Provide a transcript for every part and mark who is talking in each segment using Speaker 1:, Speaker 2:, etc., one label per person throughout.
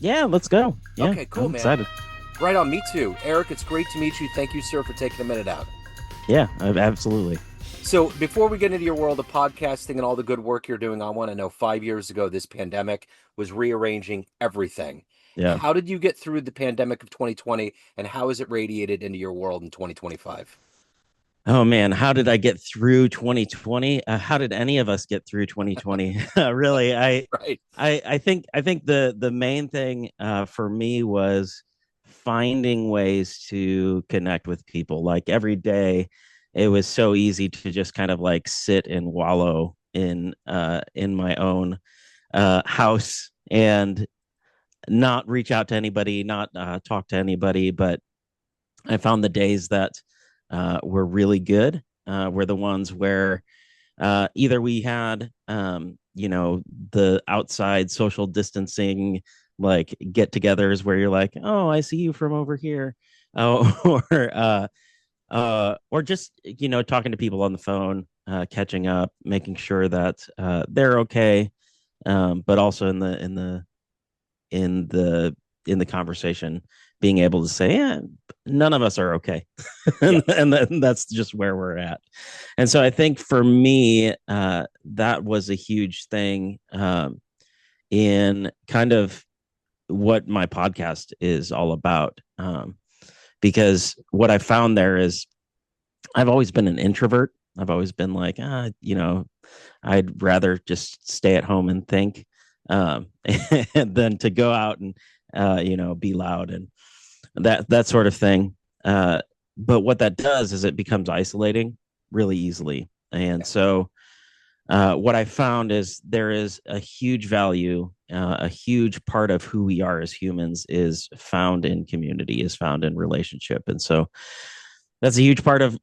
Speaker 1: Yeah, let's go. Yeah,
Speaker 2: Okay, cool,
Speaker 1: I'm
Speaker 2: man.
Speaker 1: excited.
Speaker 2: Right on, me too. Eric, it's great to meet you. Thank you, sir, for taking a minute out.
Speaker 1: Yeah, absolutely.
Speaker 2: So, before we get into your world of podcasting and all the good work you're doing, I want to know 5 years ago, this pandemic was rearranging everything.
Speaker 1: Yeah.
Speaker 2: How did you get through the pandemic of 2020, and how has it radiated into your world in 2025?
Speaker 1: Oh man, how did I get through 2020? How did any of us get through 2020? Really,
Speaker 2: Right.
Speaker 1: I think the main thing for me was finding ways to connect with people. Like every day, it was so easy to just kind of like sit and wallow in my own house and not reach out to anybody, not talk to anybody. But I found the days that were really good were the ones where either we had, the outside social distancing, like get togethers where you're like, oh, I see you from over here. Oh, or just, talking to people on the phone, catching up, making sure that they're okay. But also in the in the conversation being able to say, yeah, none of us are okay.
Speaker 2: Yeah.
Speaker 1: And that's just where we're at. And so I think for me, that was a huge thing in kind of what my podcast is all about. Because what I found there is I've always been an introvert. I've always been like, I'd rather just stay at home and think than to go out and be loud and that sort of thing. But what that does is it becomes isolating really easily. And
Speaker 2: Yeah.
Speaker 1: so what I found is there is a huge value, a huge part of who we are as humans is found in community, is found in relationship, and so that's a huge part of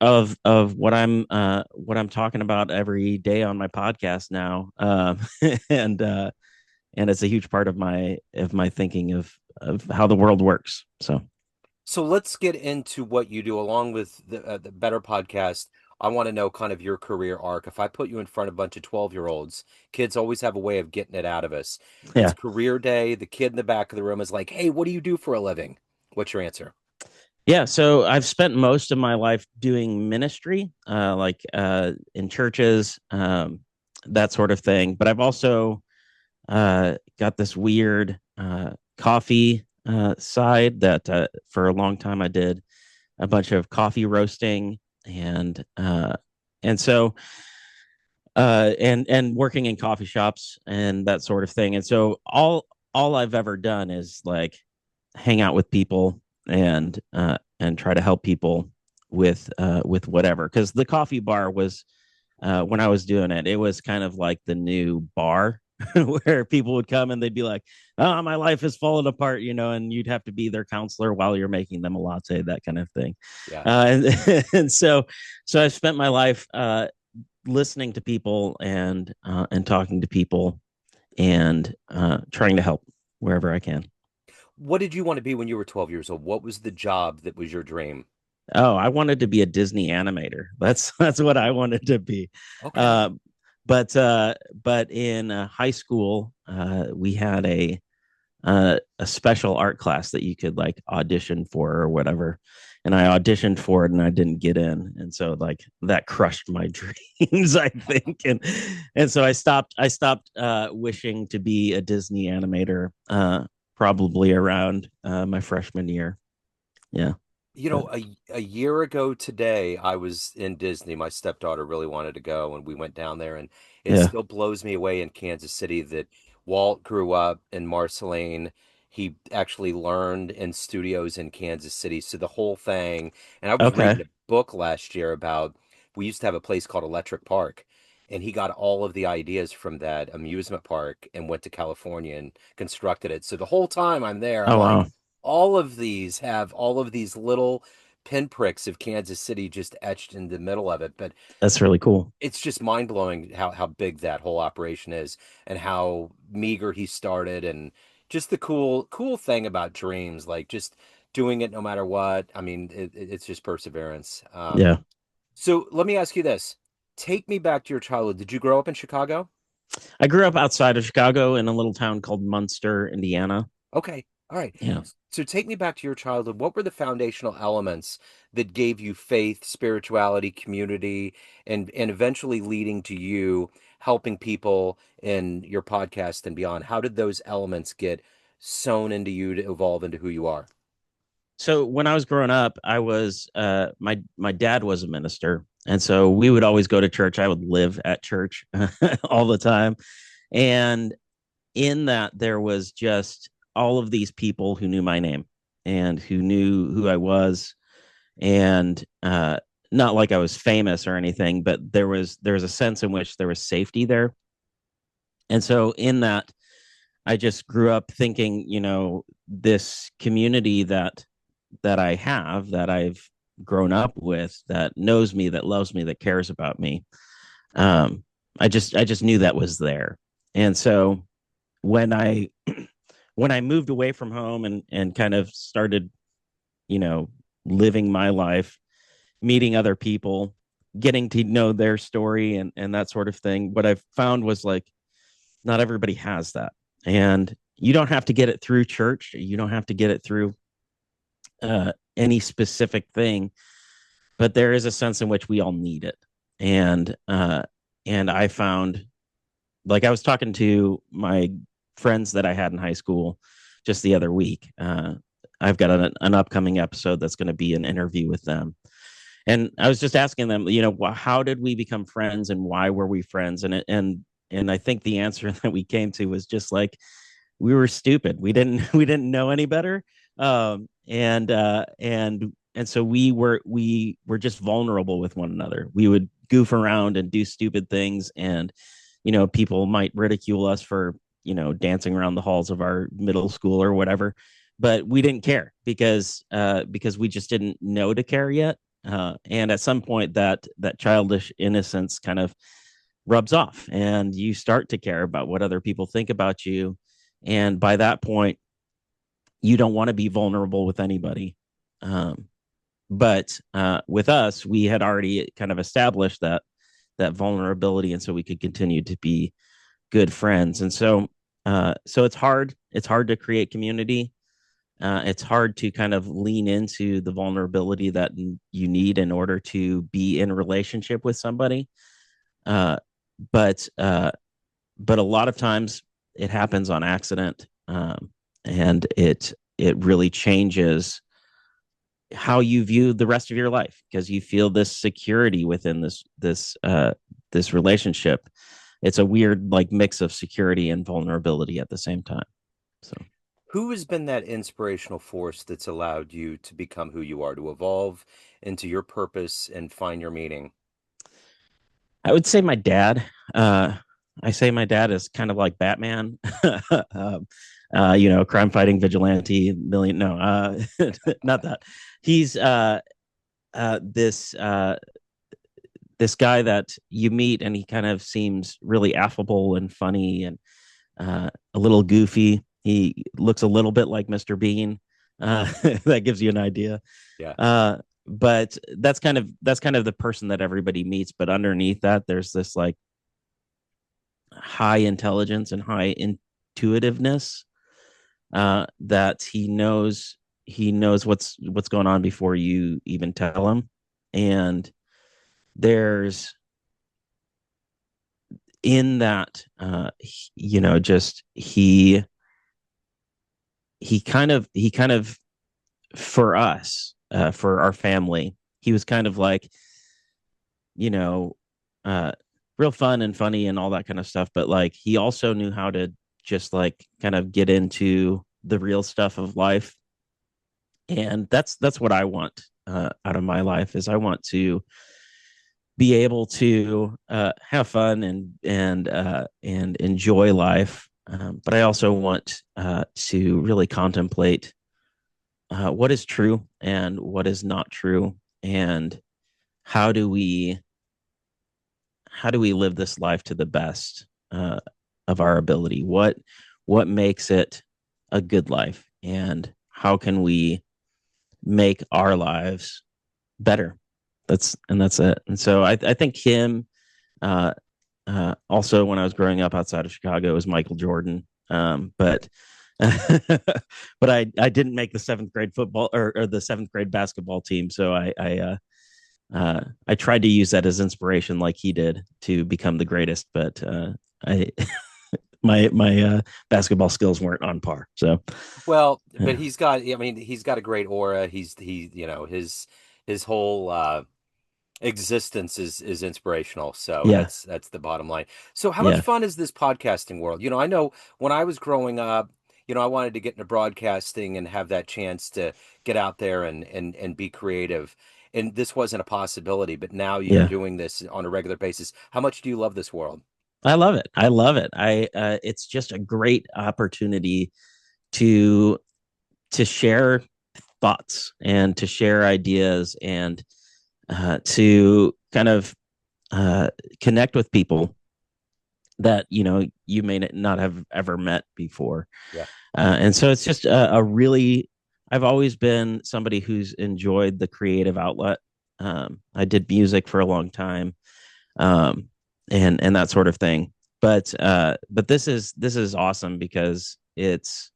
Speaker 1: what I'm talking about every day on my podcast now, and uh, and it's a huge part of my thinking of how the world works. So
Speaker 2: So let's get into what you do along with the Better Podcast. I want to know kind of your career arc. If I put you in front of a bunch of 12-year-olds, kids always have a way of getting it out of us. It's
Speaker 1: yeah,
Speaker 2: career day. The kid in the back of the room is like, "Hey, what do you do for a living?" What's your answer?
Speaker 1: yeah. So I've spent most of my life doing ministry, like in churches, that sort of thing. But I've also got this weird coffee side that for a long time I did a bunch of coffee roasting and so and working in coffee shops and that sort of thing. And so all I've ever done is like hang out with people and try to help people with whatever. Because the coffee bar was when I was doing it, it was kind of like the new bar where people would come and they'd be like, "Oh, my life is falling apart," and you'd have to be their counselor while you're making them a latte, that kind of thing.
Speaker 2: Yeah.
Speaker 1: And so I spent my life listening to people and talking to people and trying to help wherever I can.
Speaker 2: What did you want to be when you were 12 years old? What was the job that was your dream?
Speaker 1: Oh, I wanted to be a Disney animator. That's what I wanted to be.
Speaker 2: Okay.
Speaker 1: Uh, but in high school, we had a special art class that you could like audition for or whatever, and I auditioned for it and I didn't get in, and so like that crushed my dreams, I think, and so I stopped wishing to be a Disney animator. Probably around my freshman year. Yeah,
Speaker 2: You
Speaker 1: but
Speaker 2: know, a year ago today, I was in Disney. My stepdaughter really wanted to go, and we went down there. And it
Speaker 1: yeah.
Speaker 2: still blows me away in Kansas City that Walt grew up in Marceline. He actually learned in studios in Kansas City. So the whole thing, and I was reading
Speaker 1: Okay.
Speaker 2: a book last year about we used to have a place called Electric Park, and he got all of the ideas from that amusement park and went to California and constructed it. So the whole time I'm there, I'm
Speaker 1: Oh
Speaker 2: like,
Speaker 1: wow,
Speaker 2: all of these have all of these little pinpricks of Kansas City just etched in the middle of it. But
Speaker 1: that's really cool.
Speaker 2: it's just mind blowing how big that whole operation is and how meager he started and just the cool thing about dreams, like just doing it no matter what. I mean, it's just perseverance.
Speaker 1: Yeah,
Speaker 2: So let me ask you this. Take me back to your childhood. Did you grow up in Chicago?
Speaker 1: I grew up outside of Chicago in a little town called Munster, Indiana.
Speaker 2: Okay. All right.
Speaker 1: Yeah.
Speaker 2: So take me back to your childhood. What were the foundational elements that gave you faith, spirituality, community, and eventually leading to you helping people in your podcast and beyond? How did those elements get sewn into you to evolve into who you are?
Speaker 1: So when I was growing up, I was my dad was a minister, and so we would always go to church. I would live at church all the time, and in that there was just all of these people who knew my name and who knew who I was, and not like I was famous or anything, but there was a sense in which there was safety there, and so in that I just grew up thinking, this community that I have, that I've grown up with, that knows me, that loves me, that cares about me. Um, I just knew that was there. And so when I when I moved away from home and kind of started, you know, living my life, meeting other people, getting to know their story and that sort of thing, what I've found was like not everybody has that. And you don't have to get it through church. You don't have to get it through any specific thing, but there is a sense in which we all need it. And I found, like, I was talking to my friends that I had in high school just the other week. I've got an upcoming episode that's going to be an interview with them, and I was just asking them, how did we become friends and why were we friends? And I think the answer that we came to was just like we were stupid. We didn't know any better. And so we were just vulnerable with one another. We would goof around and do stupid things, and people might ridicule us for dancing around the halls of our middle school or whatever, but we didn't care because we just didn't know to care yet. And at some point, that childish innocence kind of rubs off, and you start to care about what other people think about you. And by that point, you don't want to be vulnerable with anybody. Um, but with us, we had already kind of established that vulnerability, and so we could continue to be good friends. And so it's hard. It's hard to create community. It's hard to kind of lean into the vulnerability that you need in order to be in a relationship with somebody. Uh, but uh, but a lot of times it happens on accident, and it really changes how you view the rest of your life because you feel this security within this relationship. It's a weird like mix of security and vulnerability at the same time. So
Speaker 2: Who has been that inspirational force that's allowed you to become who you are, to evolve into your purpose and find your meaning?
Speaker 1: I would say my dad. I say my dad is kind of like Batman. Crime fighting vigilante million. No, not that. He's this guy that you meet, and he kind of seems really affable and funny and a little goofy. He looks a little bit like Mr. Bean. That gives you an idea.
Speaker 2: Yeah.
Speaker 1: But that's kind of the person that everybody meets. But underneath that, there's this like high intelligence and high intuitiveness that he knows what's going on before you even tell him. And there's in that just he kind of for us, for our family, he was kind of like you know uh real fun and funny and all that kind of stuff, but like he also knew how to just like kind of get into the real stuff of life. And that's what I want out of my life. Is I want to be able to have fun and enjoy life, but I also want to really contemplate what is true and what is not true, and how do we how do we live this life to the best of our ability? What makes it a good life, and how can we make our lives better? That's it. And so I think him. Also, when I was growing up outside of Chicago, it was Michael Jordan. But but I didn't make the seventh grade football or the seventh grade basketball team. So I tried to use that as inspiration, like he did, to become the greatest. But I my basketball skills weren't on par. So
Speaker 2: Well, but
Speaker 1: yeah,
Speaker 2: he's got, I mean, he's got a great aura. You know, his whole existence is inspirational. So
Speaker 1: yeah,
Speaker 2: that's the bottom line. So how much
Speaker 1: yeah,
Speaker 2: fun is this podcasting world? You know, I know when I was growing up, you know, I wanted to get into broadcasting and have that chance to get out there and be creative. And this wasn't a possibility, but now you're
Speaker 1: yeah.
Speaker 2: doing this on a regular basis. How much do you love this world?
Speaker 1: I love it. I love it. I It's just a great opportunity to share thoughts and to share ideas and to kind of uh, connect with people that you may not have ever met before.
Speaker 2: Yeah.
Speaker 1: And so it's just a really, I've always been somebody who's enjoyed the creative outlet. I did music for a long time, um, and that sort of thing. But this is awesome because it's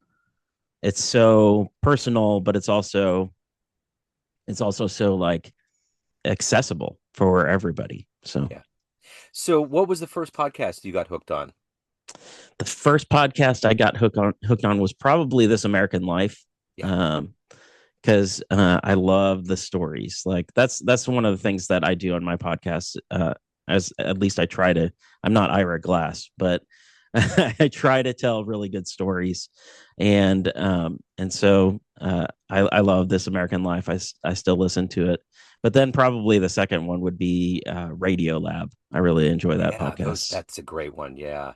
Speaker 1: so personal, but it's also so like accessible for everybody. So
Speaker 2: Yeah. So what was the first podcast you got hooked on?
Speaker 1: the first podcast I got hooked on was probably This American Life.
Speaker 2: Yeah.
Speaker 1: Um, because I love the stories. Like that's one of the things that I do on my podcast. As at least I try to. I'm not Ira Glass, but I try to tell really good stories, and so I love This American Life. I still listen to it, but then probably the second one would be Radio Lab. I really enjoy that
Speaker 2: Yeah, those
Speaker 1: podcast.
Speaker 2: that's a great one. Yeah.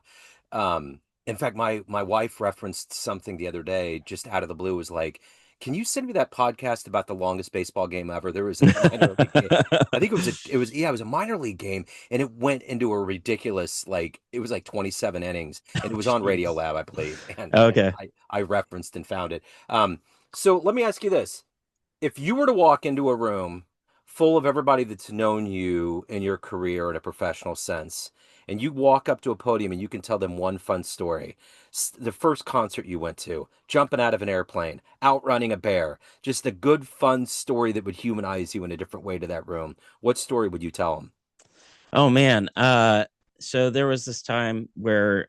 Speaker 2: In fact, my wife referenced something the other day, just out of the blue, was like, "Can you send me that podcast about the longest baseball game ever?" There was a minor league game. I think it was a minor league game, and it went into a ridiculous, like, it was like 27 innings, and it
Speaker 1: Oh,
Speaker 2: was on Radio
Speaker 1: jeez.
Speaker 2: Lab, I believe, and
Speaker 1: Okay.
Speaker 2: I referenced and found it. So let me ask you this: if you were to walk into a room full of everybody that's known you in your career in a professional sense, and you walk up to a podium and you can tell them one fun story, the first concert you went to, jumping out of an airplane, outrunning a bear, just a good, fun story that would humanize you in a different way to that room, what story would you tell them?
Speaker 1: Oh man. So there was this time where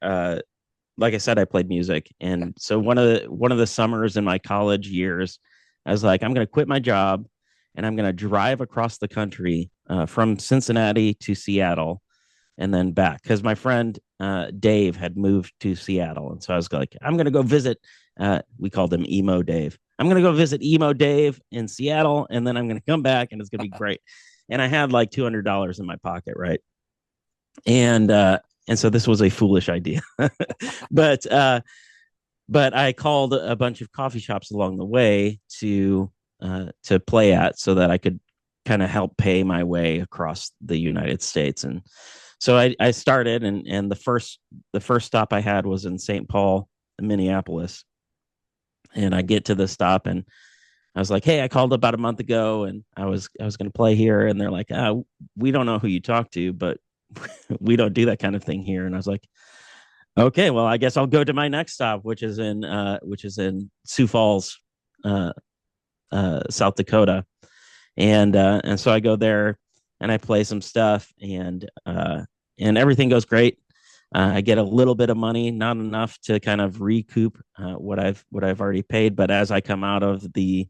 Speaker 1: like I said, I played music,
Speaker 2: Yeah.
Speaker 1: and so one of the summers in my college years, I was like, I'm going to quit my job, and I'm going to drive across the country from Cincinnati to Seattle, and then back because my friend Dave had moved to Seattle, and so I was like, I'm going to go visit. We called him Emo Dave. I'm going to go visit Emo Dave in Seattle, and then I'm going to come back, and it's going to be great. And I had like $200 in my pocket, right? And so this was a foolish idea, but I called a bunch of coffee shops along the way to play at so that I could kind of help pay my way across the United States. And so I started, and the first stop I had was in St. Paul, Minneapolis. And I get to the stop, and I was like, "Hey, I called about a month ago, and I was going to play here." And they're like, "We don't know who you talk to, but we don't do that kind of thing here." And I was like, "Okay, well, I guess I'll go to my next stop, which is in Sioux Falls, uh, South Dakota." And so I go there and I play some stuff, and everything goes great. I get a little bit of money, not enough to kind of recoup what I've already paid. But as I come out of the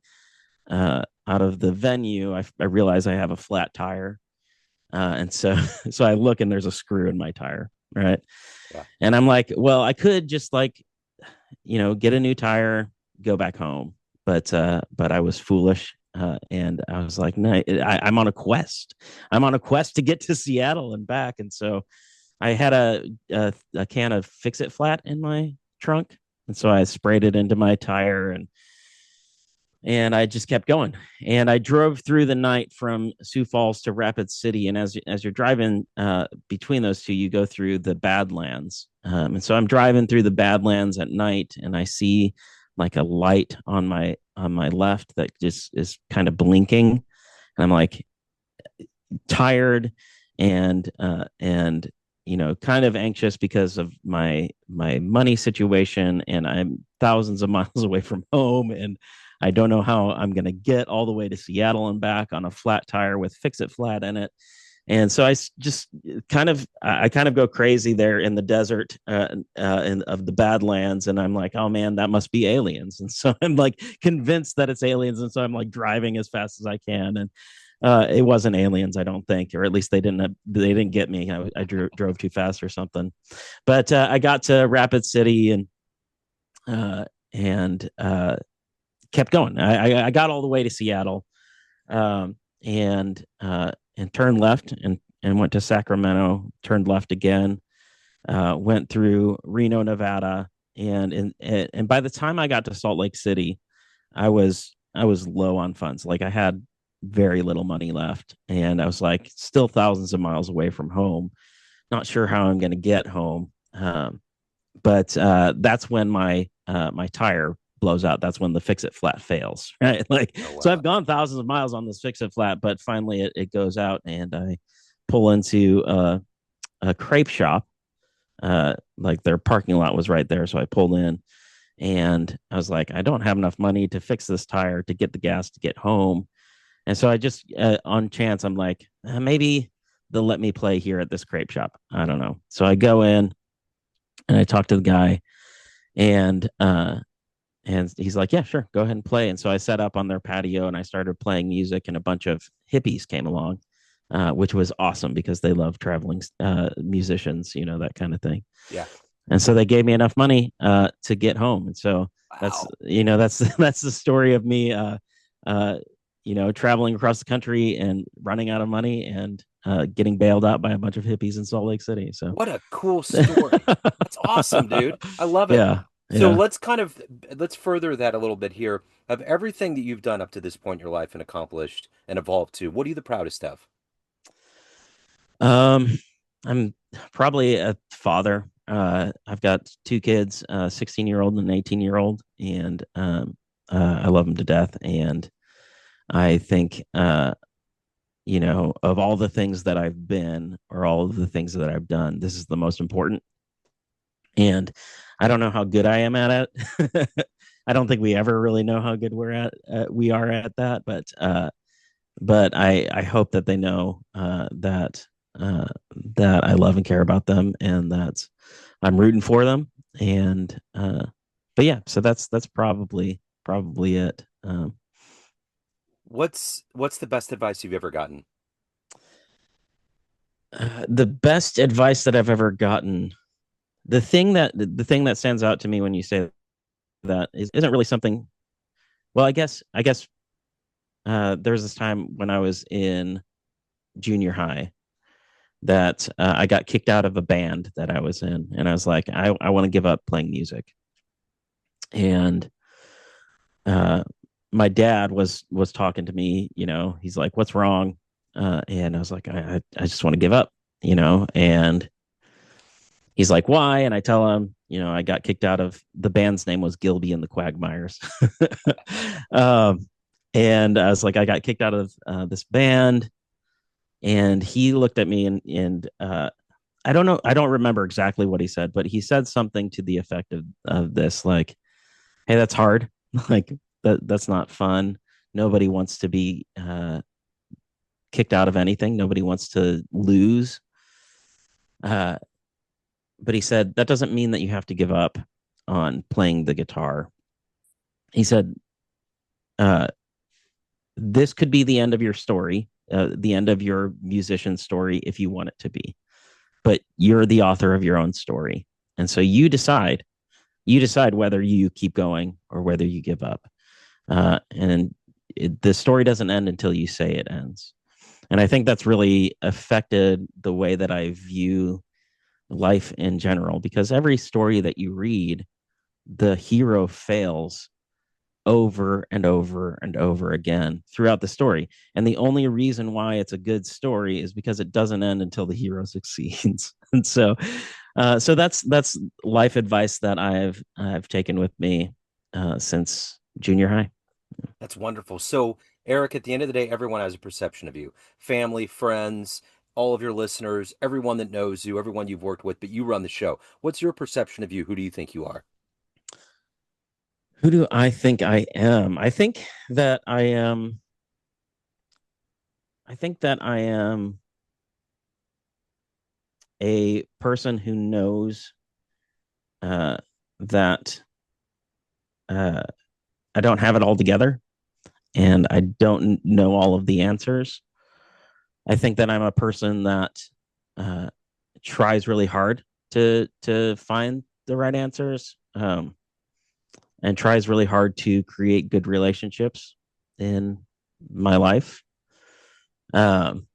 Speaker 1: venue, I realize I have a flat tire, and so so I look and there's a screw in my tire, right?
Speaker 2: Yeah.
Speaker 1: And I'm like, well, I could just like get a new tire, go back home. But I was foolish. And I was like, no, I'm on a quest. I'm on a quest to get to Seattle and back. And so I had a can of Fix It Flat in my trunk. And so I sprayed it into my tire, and I just kept going. And I drove through the night from Sioux Falls to Rapid City. And as you're driving between those two, you go through the Badlands. And so I'm driving through the Badlands at night, and I see like a light on my left that just is kind of blinking. And I'm like tired and kind of anxious because of my money situation, and I'm thousands of miles away from home, and I don't know how I'm going to get all the way to Seattle and back on a flat tire with fix it flat in it. And so just kind of go crazy there in the desert of the Badlands, and I'm like, oh man, that must be aliens. And so I'm like convinced that it's aliens, and so I'm like driving as fast as I can, and it wasn't aliens, I don't think, or at least they didn't get me. I drove too fast or something. But I got to Rapid City uh, and kept going. I got all the way to Seattle, um, and turned left and went to Sacramento. Turned left again. Went through Reno, Nevada, and by the time I got to Salt Lake City, I was low on funds. Like I had very little money left, and I was like still thousands of miles away from home. Not sure how I'm going to get home. But that's when my tire blows out. That's when the fix it flat fails, right? Like,
Speaker 2: Oh,
Speaker 1: so I've
Speaker 2: wow.
Speaker 1: gone thousands of miles on this fix it flat, but finally it goes out, and I pull into a crepe shop. Like their parking lot was right there, so I pulled in, and I was like, I don't have enough money to fix this tire to get the gas to get home, and so I just on chance I'm like, maybe they'll let me play here at this crepe shop. I don't know. So I go in and I talk to the guy, and he's like, yeah, sure, go ahead and play. And so I set up on their patio and I started playing music, and a bunch of hippies came along, which was awesome because they love traveling musicians, that kind of thing.
Speaker 2: Yeah.
Speaker 1: And so they gave me enough money to get home. And so that's,
Speaker 2: Wow.
Speaker 1: that's that's the story of me, uh, traveling across the country and running out of money, and getting bailed out by a bunch of hippies in Salt Lake City. So
Speaker 2: What a cool story. That's awesome, dude. I love it.
Speaker 1: yeah,
Speaker 2: So
Speaker 1: yeah.
Speaker 2: let's further that a little bit here. Of everything that you've done up to this point in your life and accomplished and evolved to, what are you the proudest of?
Speaker 1: Um, I'm probably a father. I've got two kids, 16-year-old and an 18-year-old, and I love them to death. And I think, of all the things that I've been, or all of the things that I've done, this is the most important. And I don't know how good I am at it. I don't think we ever really know how good we are at that, but I hope that they know uh, that I love and care about them, and that I'm rooting for them. And but yeah, so that's probably it.
Speaker 2: What's the best advice you've ever gotten?
Speaker 1: The best advice that I've ever gotten, the thing that stands out to me when you say that isn't really something. Well, I guess there was this time when I was in junior high that I got kicked out of a band that I was in, and I was like, I want to give up playing music. And uh, my dad was talking to me. He's like, "What's wrong?" And I was like, I just want to give up. And he's like, "Why?" And I tell him, I got kicked out of the band's name was Gilby and the Quagmires. um, and I was like, I got kicked out of this band, and he looked at me, and I don't know. I don't remember exactly what he said, but he said something to the effect of this, like, "Hey, that's hard. Like that's not fun. Nobody wants to be kicked out of anything. Nobody wants to lose." Uh, but he said that doesn't mean that you have to give up on playing the guitar. He said, uh, "This could be the end of your story, the end of your musician story, if you want it to be. But you're the author of your own story, and so you decide." You decide whether you keep going or whether you give up. And the story doesn't end until you say it ends. And I think that's really affected the way that I view life in general, because every story that you read, the hero fails over and over and over again throughout the story. And the only reason why it's a good story is because it doesn't end until the hero succeeds. And so that's life advice that I've taken with me since junior high.
Speaker 2: That's wonderful. So, Eric, at the end of the day, everyone has a perception of you. Family, friends, all of your listeners, everyone that knows you, everyone you've worked with, but you run the show. What's your perception of you? Who do you think you are?
Speaker 1: Who do I think I am? That I am. I think that I am a person who knows uh, that uh, I don't have it all together and I don't know all of the answers. I think that I'm a person that uh, tries really hard to find the right answers, and tries really hard to create good relationships in my life. Um,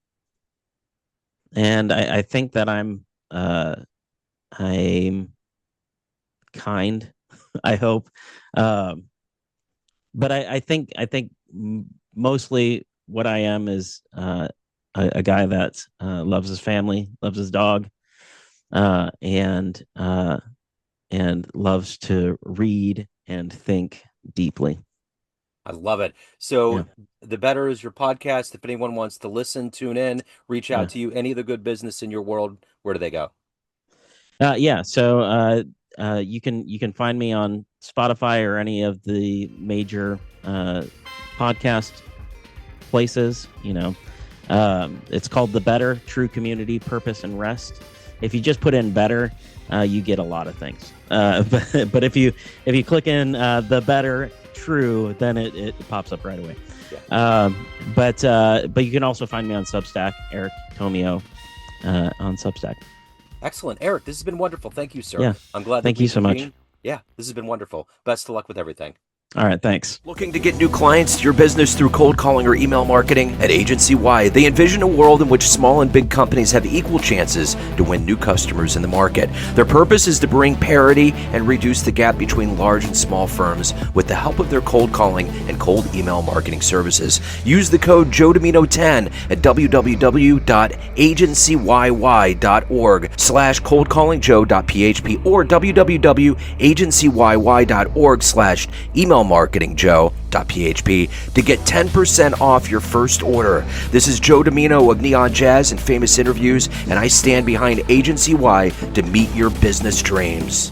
Speaker 1: and I think that I'm kind. I hope, um, but I think mostly what I am is a guy that loves his family, loves his dog, uh, and uh, and loves to read and think deeply.
Speaker 2: I love it.
Speaker 1: Yeah,
Speaker 2: So the better is your podcast. If anyone wants to listen, tune in, reach out
Speaker 1: yeah,
Speaker 2: to you, any of the good business in your world, where do they go?
Speaker 1: yeah. So you can find me on Spotify or any of the major podcast places. It's called The Better: True Community, Purpose, and Rest. If you just put in "better," you get a lot of things. But if you click in The Better True, then it pops up right away.
Speaker 2: Yeah.
Speaker 1: But you can also find me on Substack, Eric Tomeo, on Substack.
Speaker 2: Excellent. Eric, this has been wonderful. Thank you, sir.
Speaker 1: Yeah.
Speaker 2: I'm glad that
Speaker 1: Thank
Speaker 2: we
Speaker 1: you so much.
Speaker 2: convened. Yeah, this has been wonderful. Best of luck with everything.
Speaker 1: All right. Thanks.
Speaker 2: Looking to get new clients to your business through cold calling or email marketing? At Agency Y, they envision a world in which small and big companies have equal chances to win new customers in the market. Their purpose is to bring parity and reduce the gap between large and small firms with the help of their cold calling and cold email marketing services. Use the code Joe Dimino 10 at www.agencyyyy.org/coldcallingjoe.php or www.agencyyyy.org/email marketingjoe.php to get 10% off your first order. This is Joe Dimino of Neon Jazz and Famous Interviews, and I stand behind Agency Y to meet your business dreams.